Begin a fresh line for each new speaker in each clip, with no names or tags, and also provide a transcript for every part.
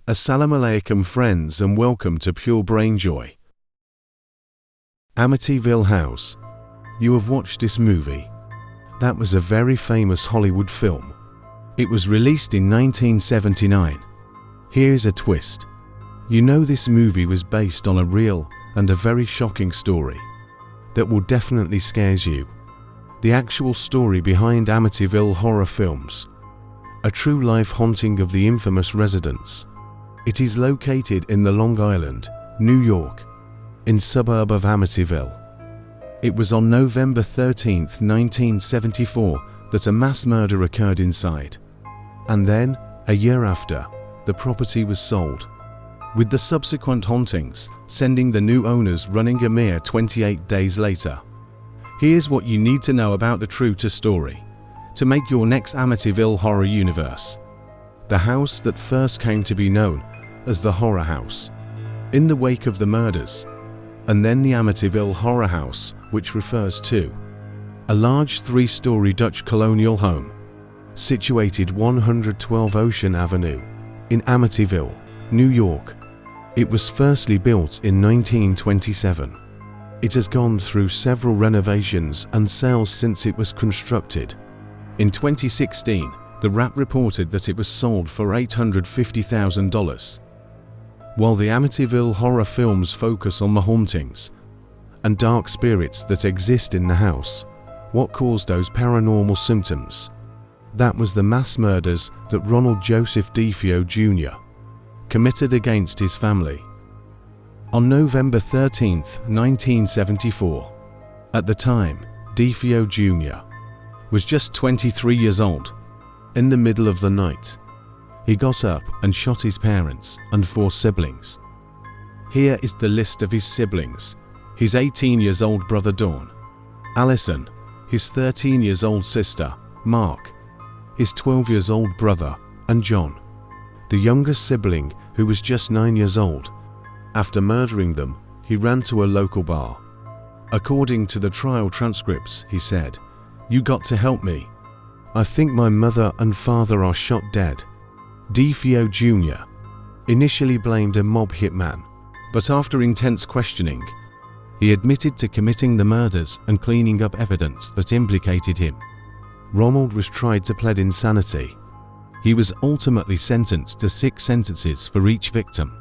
Assalamu alaikum friends and welcome to Pure Brain Joy. Amityville House. You have watched this movie. That was a very famous Hollywood film. It was released in 1979. Here's a twist. You know this movie was based on a real and a very shocking story that will definitely scares you. The actual story behind Amityville horror films. A true life haunting of the infamous residence. It is located in the Long Island, New York, in suburb of Amityville. It was on November 13, 1974 that a mass murder occurred inside. And then, a year after, the property was sold, with the subsequent hauntings sending the new owners running a mere 28 days later. Here's what you need to know about the true story to make your next Amityville horror universe. The house that first came to be known as the Horror House, in the wake of the murders, and then the Amityville Horror House, which refers to a large three-story Dutch colonial home situated 112 Ocean Avenue in Amityville, New York. It was firstly built in 1927. It has gone through several renovations and sales since it was constructed. In 2016, the Wrap reported that it was sold for $850,000. While the Amityville horror films focus on the hauntings and dark spirits that exist in the house, what caused those paranormal symptoms? That was the mass murders that Ronald Joseph DeFeo Jr. committed against his family. On November 13, 1974, at the time, DeFeo Jr. was just 23 years old. In the middle of the night, he got up and shot his parents and 4 siblings. Here is the list of his siblings: his 18-year-old brother Dawn, Allison, his 13-year-old sister, Mark, his 12-year-old brother, and John, the youngest sibling, who was just 9 years old. After murdering them, he ran to a local bar. According to the trial transcripts, he said, "You got to help me. I think my mother and father are shot dead." DeFeo Jr. initially blamed a mob hitman, but after intense questioning, he admitted to committing the murders and cleaning up evidence that implicated him. Ronald was tried to plead insanity. He was ultimately sentenced to 6 sentences for each victim,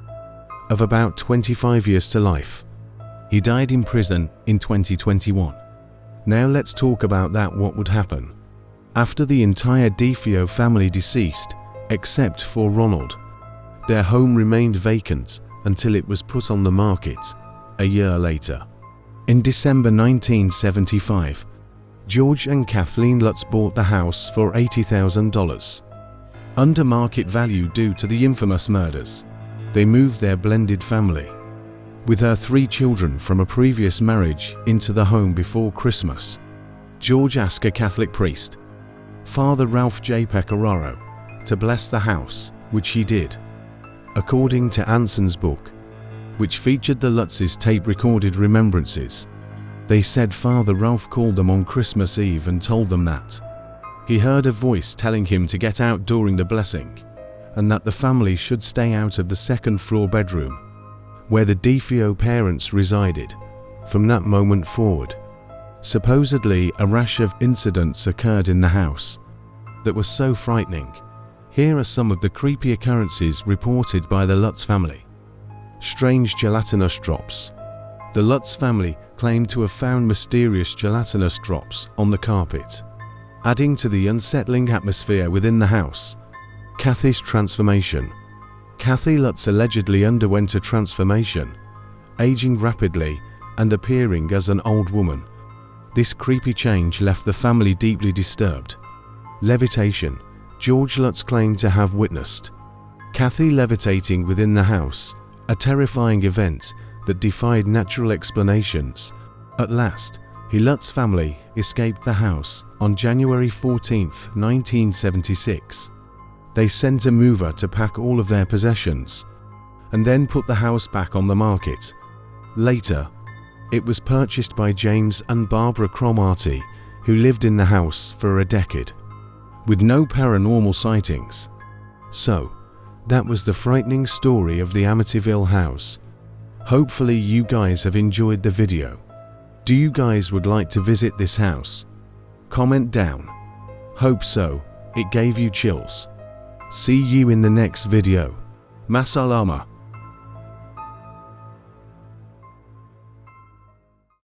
of about 25 years to life. He died in prison in 2021. Now let's talk about what would happen after the entire DeFeo family deceased, except for Ronald. Their home remained vacant until it was put on the market a year later. In December 1975, George and Kathleen Lutz bought the house for $80,000. Under market value due to the infamous murders, they moved their blended family, with her 3 children from a previous marriage, into the home before Christmas. George asked a Catholic priest, Father Ralph J. Pecoraro, to bless the house, which he did. According to Anson's book, which featured the Lutz's tape-recorded remembrances, they said Father Ralph called them on Christmas Eve and told them that he heard a voice telling him to get out during the blessing, and that the family should stay out of the second-floor bedroom, where the DeFeo parents resided. From that moment forward, supposedly a rash of incidents occurred in the house that were so frightening. Here are some of the creepy occurrences reported by the Lutz family. Strange gelatinous drops. The Lutz family claimed to have found mysterious gelatinous drops on the carpet, adding to the unsettling atmosphere within the house. Kathy's transformation. Kathy Lutz allegedly underwent a transformation, aging rapidly and appearing as an old woman. This creepy change left the family deeply disturbed. Levitation. George Lutz claimed to have witnessed Kathy levitating within the house, a terrifying event that defied natural explanations. At last, the Lutz family escaped the house on January 14, 1976. They sent a mover to pack all of their possessions and then put the house back on the market. Later, it was purchased by James and Barbara Cromartie, who lived in the house for a decade, with no paranormal sightings. So, That was the frightening story of the Amityville House. Hopefully you guys have enjoyed the video. Do you guys would like to visit this house? Comment down. Hope so, it gave you chills. See you in the next video. Masalama.